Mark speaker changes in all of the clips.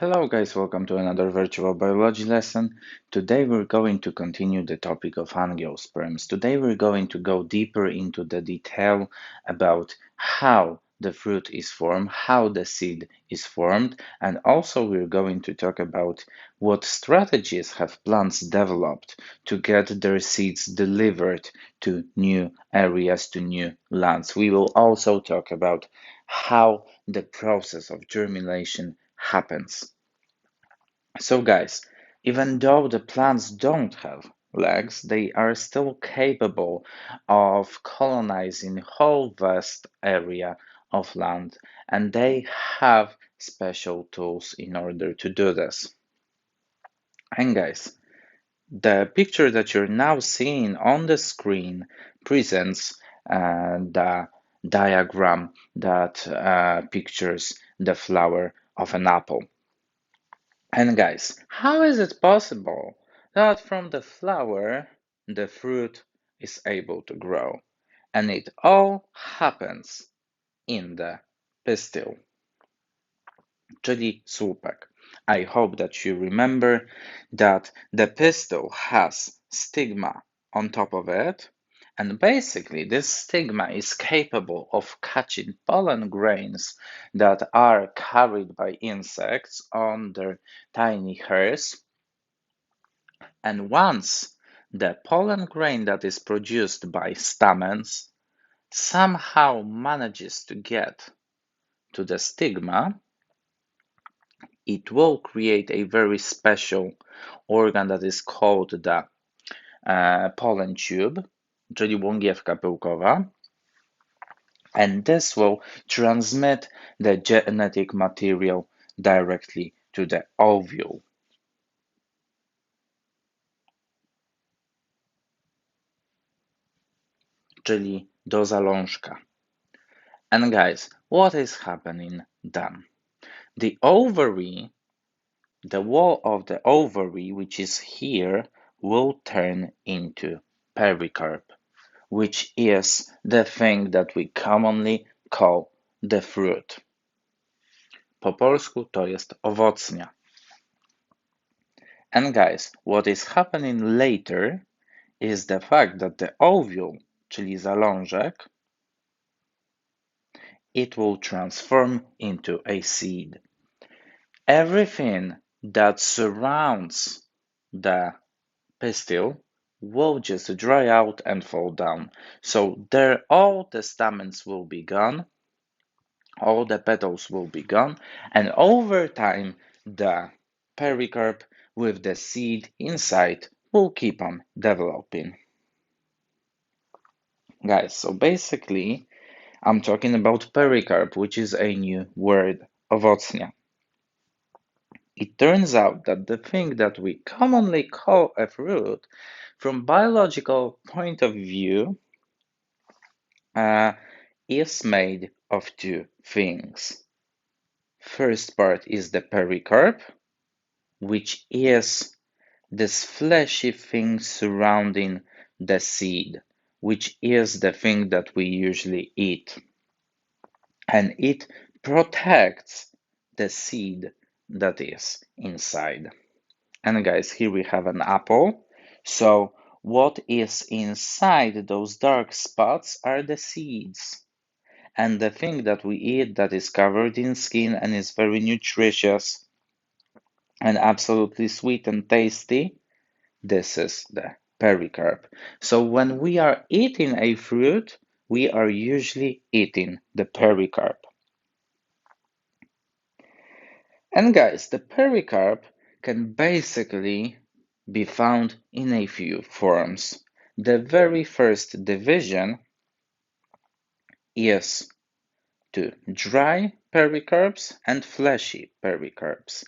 Speaker 1: Hello guys, welcome to another virtual biology lesson. Today we're going to continue the topic of angiosperms. Today we're going to go deeper into the detail about how the fruit is formed, how the seed is formed, and also we're going to talk about what strategies have plants developed to get their seeds delivered to new areas, to new lands. We will also talk about how the process of germination happens. So, guys, even though the plants don't have legs, they are still capable of colonizing whole vast area of land, and they have special tools in order to do this. And guys, the picture that you're now seeing on the screen presents the diagram that pictures the flower of an apple. And guys, how is it possible that from the flower the fruit is able to grow? And it all happens in the pistil, czyli słupek. I hope that you remember that the pistil has stigma on top of it, and basically this stigma is capable of catching pollen grains that are carried by insects on their tiny hairs. And once the pollen grain that is produced by stamens somehow manages to get to the stigma, it will create a very special organ that is called the pollen tube, czyli łągiewka pyłkowa, and this will transmit the genetic material directly to the ovule. Czyli do zalążka. And guys, what is happening then? The ovary, the wall of the ovary, which is here, will turn into pericarp, which is the thing that we commonly call the fruit. Po polsku to jest owocnia. And guys, what is happening later is the fact that the ovule, czyli zalążek, it will transform into a seed. Everything that surrounds the pistil will just dry out and fall down. So there all the stamens will be gone, all the petals will be gone, and over time the pericarp with the seed inside will keep on developing. Guys, so basically I'm talking about pericarp, which is a new word, owocnia. It turns out that the thing that we commonly call a fruit, from biological point of view, is made of two things. First part is the pericarp, which is this fleshy thing surrounding the seed, which is the thing that we usually eat. And it protects the seed that is inside. And guys, here we have an apple. So what is inside those dark spots are the seeds. And the thing that we eat that is covered in skin and is very nutritious and absolutely sweet and tasty, this is the pericarp. So when we are eating a fruit, we are usually eating the pericarp. And guys, the pericarp can basically be found in a few forms. The very first division is to dry pericarps and fleshy pericarps.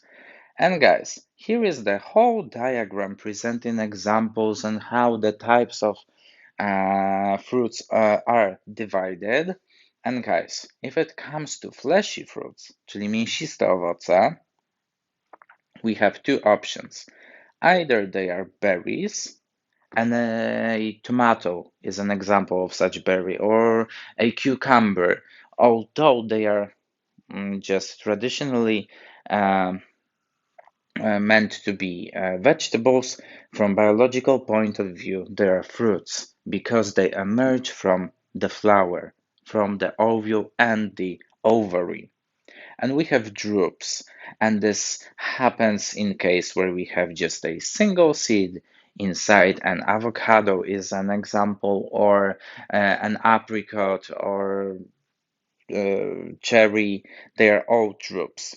Speaker 1: And guys, here is the whole diagram presenting examples on how the types of fruits are divided. And guys, if it comes to fleshy fruits, czyli mięsiste owoce, we have two options. Either they are berries, and a tomato is an example of such berry, or a cucumber, although they are just traditionally meant to be vegetables, from biological point of view, they are fruits because they emerge from the flower, from the ovule and the ovary. And we have drupes, and this happens in case where we have just a single seed inside. An avocado is an example, or an apricot, or cherry. They are all drupes.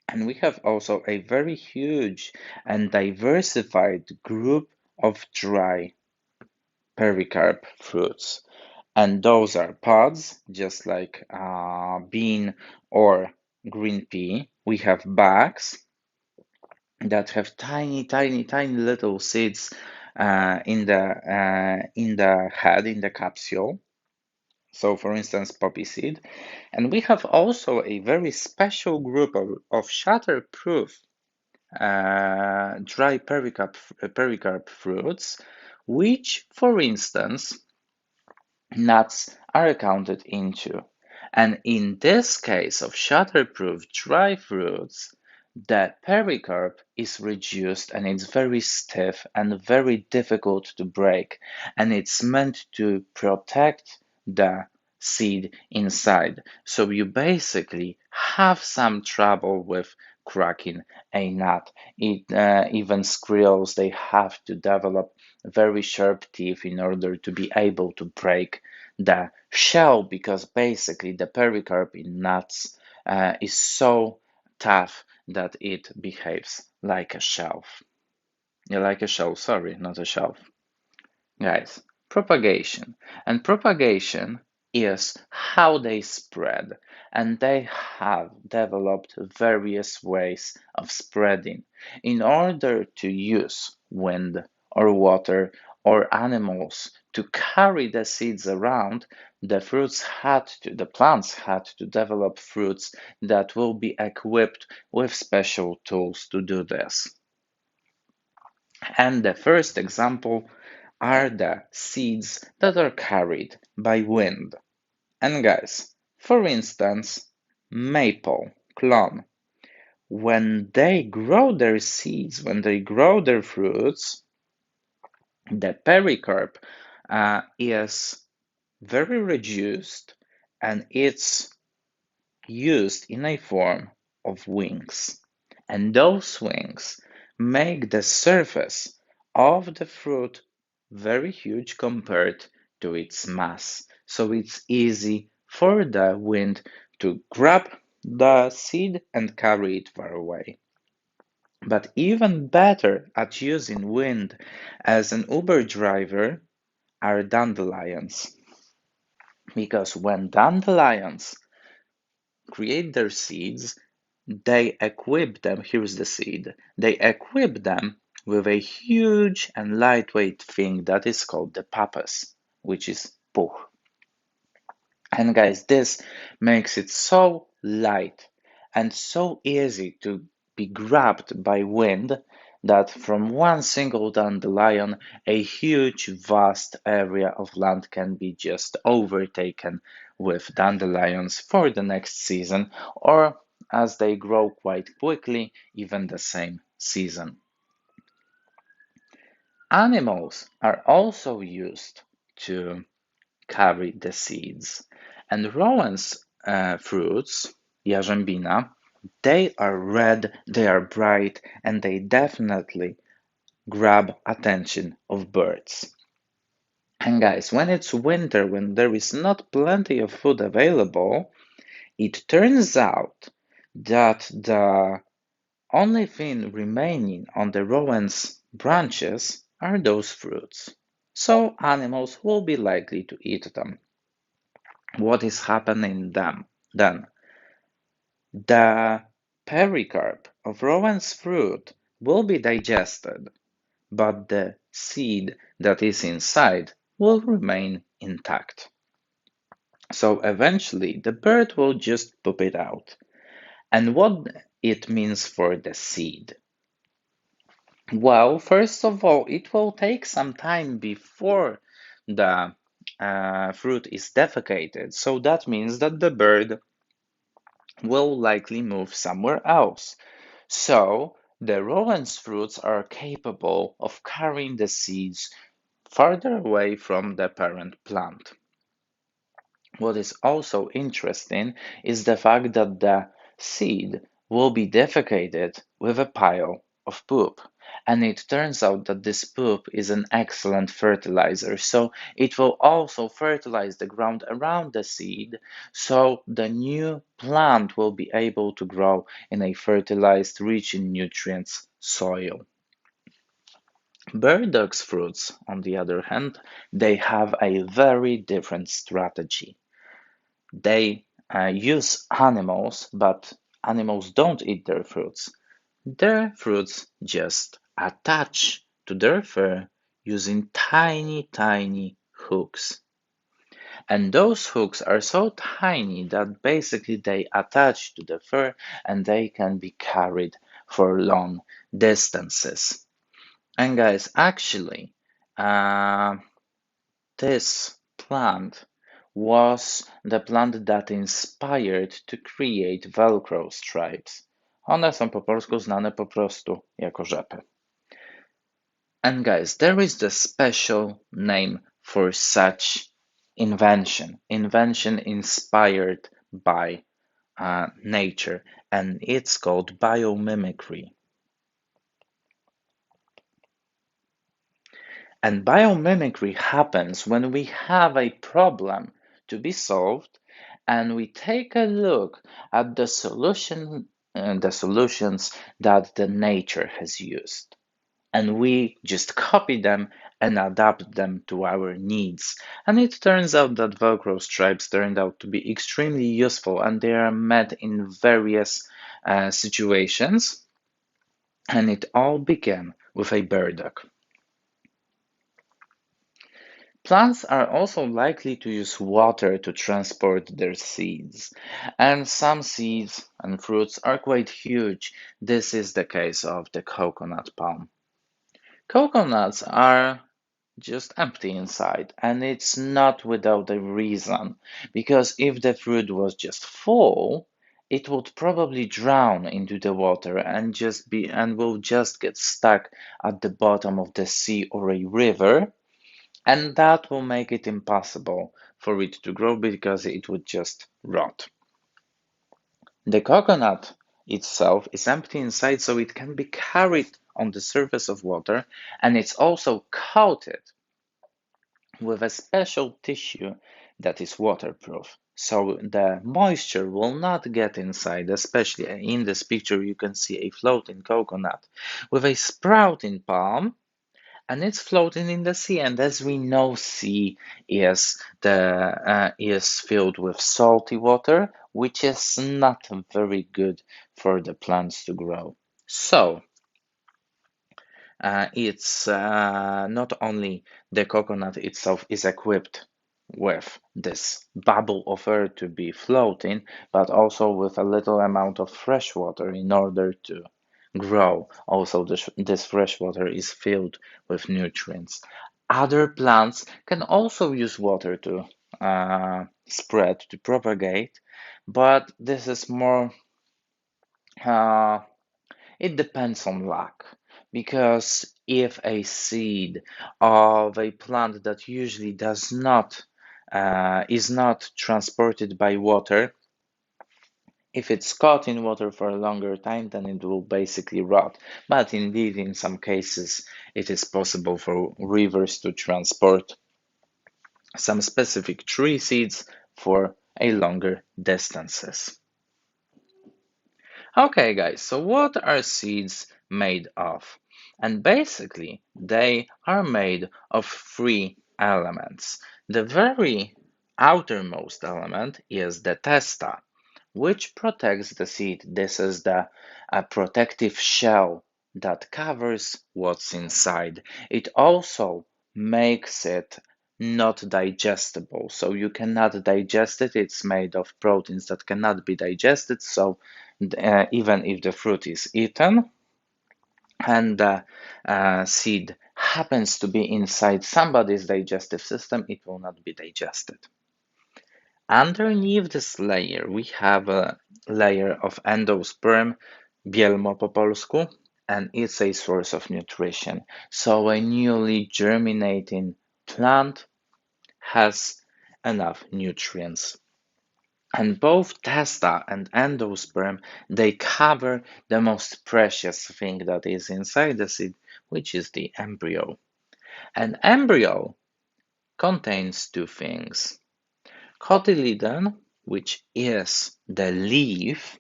Speaker 1: And we have also a very huge and diversified group of dry pericarp fruits. And those are pods, just like bean or green pea. We have bags that have tiny, tiny, tiny little seeds in the head, in the capsule. So, for instance, poppy seed. And we have also a very special group of shatterproof dry pericarp fruits, which, for instance, nuts are accounted into. And in this case of shatterproof dry fruits, the pericarp is reduced and it's very stiff and very difficult to break. And it's meant to protect the seed inside. So you basically have some trouble with cracking a nut. Even squirrels, they have to develop very sharp teeth in order to be able to break the shell, because basically the pericarp in nuts is so tough that it behaves like a shelf. Yeah, like a shell, sorry, not a shelf. Guys, propagation. And propagation is how they spread, and they have developed various ways of spreading in order to use wind or water or animals to carry the seeds around. The plants had to develop fruits that will be equipped with special tools to do this. And the first example are the seeds that are carried by wind. And guys, for instance, maple, clone, when they grow their seeds, when they grow their fruits, the pericarp is very reduced and it's used in a form of wings. And those wings make the surface of the fruit very huge compared to its mass. So it's easy for the wind to grab the seed and carry it far away. But even better at using wind as an Uber driver are dandelions. Because when dandelions create their seeds, they equip them. Here's the seed. They equip them with a huge and lightweight thing that is called the papas, which is puch. And guys, this makes it so light and so easy to be grabbed by wind that from one single dandelion, a huge, vast area of land can be just overtaken with dandelions for the next season, or as they grow quite quickly, even the same season. Animals are also used to carry the seeds. And Rowan's fruits, jarzębina, they are red, they are bright, and they definitely grab attention of birds. And guys, when it's winter, when there is not plenty of food available, it turns out that the only thing remaining on the Rowan's branches are those fruits. So animals will be likely to eat them. What is happening then? The pericarp of Rowan's fruit will be digested, but the seed that is inside will remain intact. So eventually the bird will just poop it out. And what it means for the seed? Well, first of all, it will take some time before the fruit is defecated. So that means that the bird will likely move somewhere else. So the Rowan's fruits are capable of carrying the seeds farther away from the parent plant. What is also interesting is the fact that the seed will be defecated with a pile of poop. And it turns out that this poop is an excellent fertilizer. So it will also fertilize the ground around the seed. So the new plant will be able to grow in a fertilized, rich in nutrients soil. Burdocks fruits, on the other hand, they have a very different strategy. They use animals, but animals don't eat their fruits. Their fruits just attach to their fur using tiny, tiny hooks. And those hooks are so tiny that basically they attach to the fur and they can be carried for long distances. And guys, actually, uh, this plant was the plant that inspired to create Velcro stripes. One są po polsku znane po prostu jako rzepy. And guys, there is the special name for such invention inspired by nature, and it's called biomimicry. And biomimicry happens when we have a problem to be solved and we take a look at the solutions that the nature has used. And we just copy them and adapt them to our needs. And it turns out that Velcro stripes turned out to be extremely useful and they are met in various situations. And it all began with a burdock. Plants are also likely to use water to transport their seeds, and some seeds and fruits are quite huge. This is the case of the coconut palm. Coconuts are just empty inside, and it's not without a reason, because if the fruit was just full, it would probably drown into the water and will just get stuck at the bottom of the sea or a river, and that will make it impossible for it to grow because it would just rot. The coconut itself is empty inside, so it can be carried on the surface of water, and it's also coated with a special tissue that is waterproof. So the moisture will not get inside, especially in this picture you can see a floating coconut with a sprouting palm, and it's floating in the sea. And as we know, sea is filled with salty water, which is not very good for the plants to grow. So it's not only the coconut itself is equipped with this bubble of air to be floating, but also with a little amount of fresh water in order to grow. Also, this fresh water is filled with nutrients. Other plants can also use water to spread, to propagate, but this is more uh, it depends on luck, because if a seed of a plant that usually does not is not transported by water, if it's caught in water for a longer time, then it will basically rot. But indeed, in some cases, it is possible for rivers to transport some specific tree seeds for a longer distances. Okay, guys, so what are seeds made of? And basically, they are made of three elements. The very outermost element is the testa, which protects the seed. This is the protective shell that covers what's inside. It also makes it not digestible, so you cannot digest it. It's made of proteins that cannot be digested, so even if the fruit is eaten and the seed happens to be inside somebody's digestive system, it will not be digested. Underneath this layer, we have a layer of endosperm bielmo po polsku, and it's a source of nutrition. So a newly germinating plant has enough nutrients. And both testa and endosperm, they cover the most precious thing that is inside the seed, which is the embryo. An embryo contains two things: cotyledon, which is the leaf,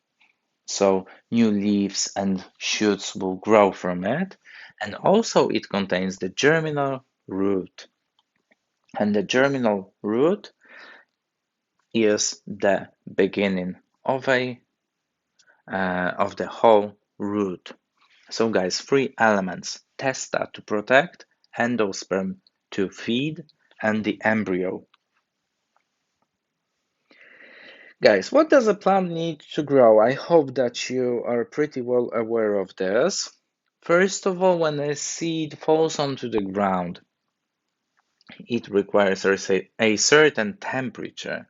Speaker 1: so new leaves and shoots will grow from it, and also it contains the germinal root. And the germinal root is the beginning of a of the whole root. So guys, three elements: testa to protect, endosperm to feed, and the embryo. Guys, what does a plant need to grow? I hope that you are pretty well aware of this. First of all, when a seed falls onto the ground, it requires a certain temperature.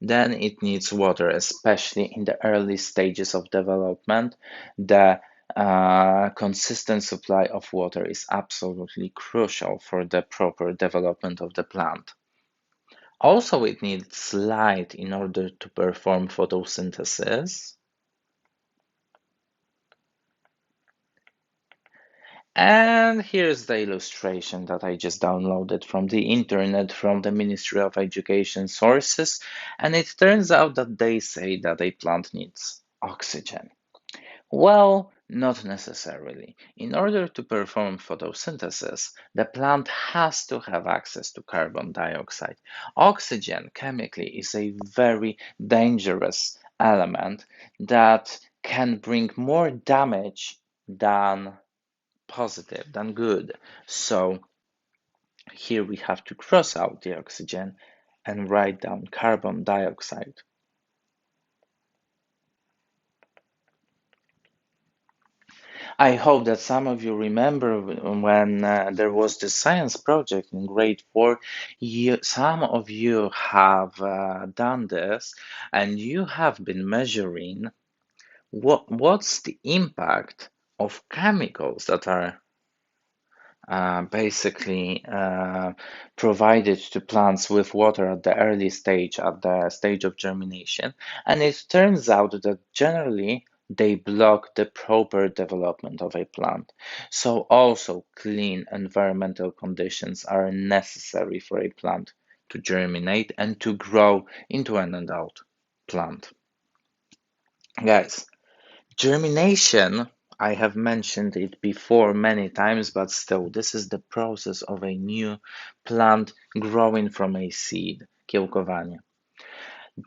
Speaker 1: Then it needs water, especially in the early stages of development. The consistent supply of water is absolutely crucial for the proper development of the plant. Also, it needs light in order to perform photosynthesis. And here's the illustration that I just downloaded from the internet, from the Ministry of Education sources. And it turns out that they say that a plant needs oxygen. Well, not necessarily. In order to perform photosynthesis, the plant has to have access to carbon dioxide. Oxygen chemically is a very dangerous element that can bring more damage than positive, than good. So here we have to cross out the oxygen and write down carbon dioxide. I hope that some of you remember when there was the science project in grade 4. Some of you have done this, and you have been measuring what's the impact of chemicals that are basically provided to plants with water at the early stage, at the stage of germination. And it turns out that generally they block the proper development of a plant. So also clean environmental conditions are necessary for a plant to germinate and to grow into an adult plant. Guys, germination, I have mentioned it before many times, but still, this is the process of a new plant growing from a seed, kiełkowanie.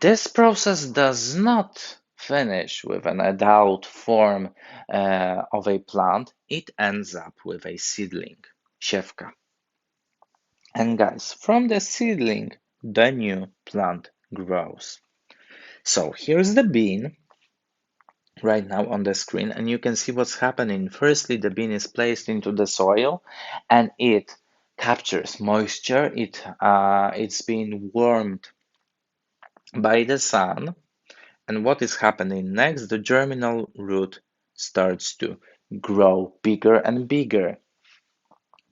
Speaker 1: This process does not finish with an adult form of a plant. It ends up with a seedling, siewka. And guys, from the seedling, the new plant grows. So here's the bean right now on the screen, and you can see what's happening. Firstly, the bean is placed into the soil and it captures moisture. It's being warmed by the sun. And what is happening next? The germinal root starts to grow bigger and bigger.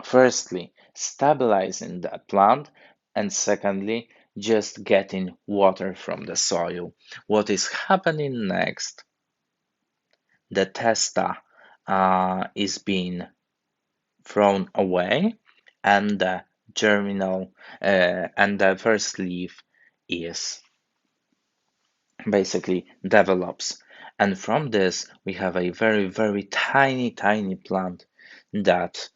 Speaker 1: Firstly, stabilizing the plant, and secondly, just getting water from the soil. What is happening next? The testa is being thrown away, and the germinal and the first leaf is basically develops. And from this, we have a very, very tiny, tiny plant that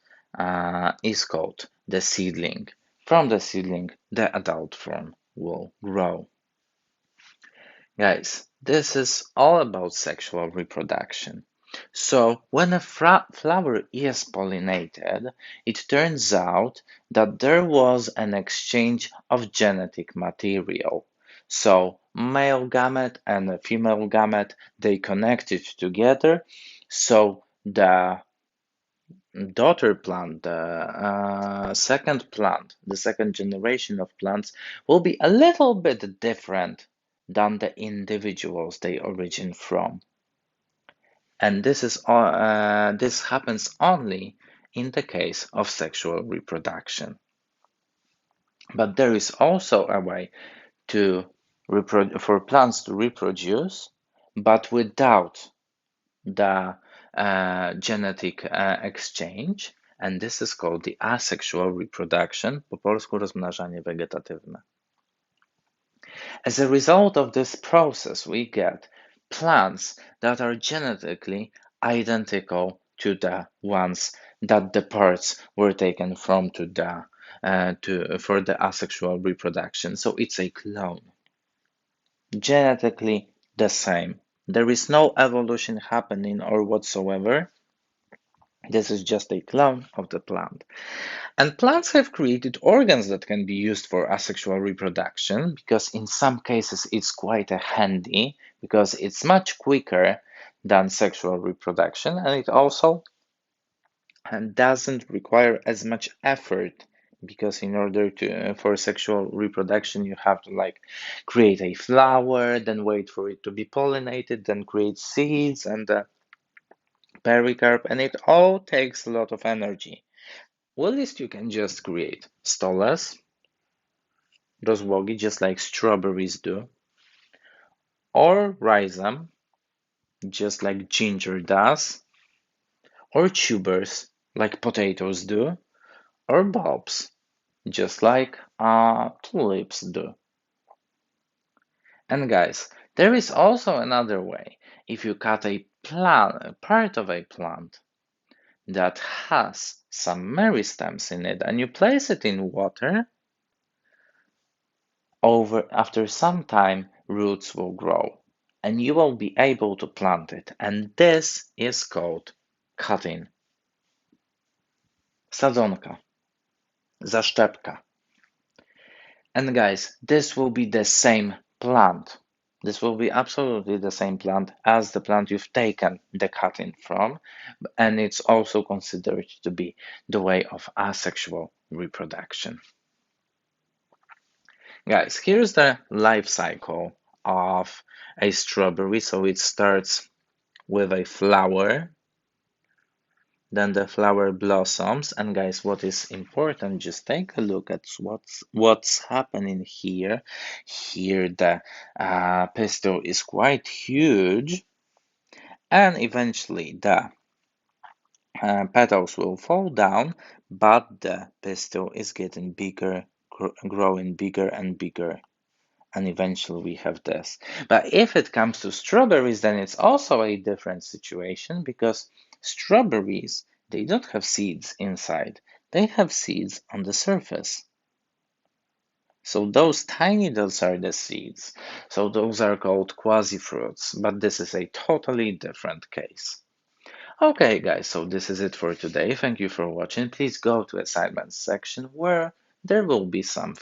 Speaker 1: is called the seedling. From the seedling, the adult form will grow. Guys, this is all about sexual reproduction. So, when a flower is pollinated, it turns out that there was an exchange of genetic material. So, male gamete and a female gamete, they connected together. So, the daughter plant, the second plant, the second generation of plants will be a little bit different than the individuals they origin from. And this happens only in the case of sexual reproduction. But there is also a way to for plants to reproduce, but without the genetic exchange, and this is called the asexual reproduction, po polsku rozmnażanie wegetatywne. As a result of this process, we get plants that are genetically identical to the ones that the parts were taken from for the asexual reproduction. So it's a clone, genetically the same. There is no evolution happening or whatsoever. This is just a clone of the plant. And plants have created organs that can be used for asexual reproduction because in some cases it's quite handy because it's much quicker than sexual reproduction, and it also doesn't require as much effort because in order to for sexual reproduction you have to like create a flower, then wait for it to be pollinated, then create seeds and pericarp, and it all takes a lot of energy. Well, at least you can just create stolas, rozłogi, just like strawberries do, or rhizome, just like ginger does, or tubers, like potatoes do, or bulbs, just like tulips do. And guys, there is also another way. If you cut a part of a plant that has some meristems in it, and you place it in water, after some time, roots will grow and you will be able to plant it. And this is called cutting. Sadzonka, zaszczepka. And guys, this will be the same plant. This will be absolutely the same plant as the plant you've taken the cutting from, and it's also considered to be the way of asexual reproduction. Guys, here's the life cycle of a strawberry. So it starts with a flower, then the flower blossoms. And guys, what is important, just take a look at what's happening here. Here the pistil is quite huge, and eventually the petals will fall down, but the pistil is getting bigger, growing bigger and bigger, and eventually we have this. But if it comes to strawberries, then it's also a different situation because strawberries, they don't have seeds inside. They have seeds on the surface. So those tiny dots are the seeds. So those are called quasi-fruits, but this is a totally different case. Okay, guys, so this is it for today. Thank you for watching. Please go to assignments section where there will be something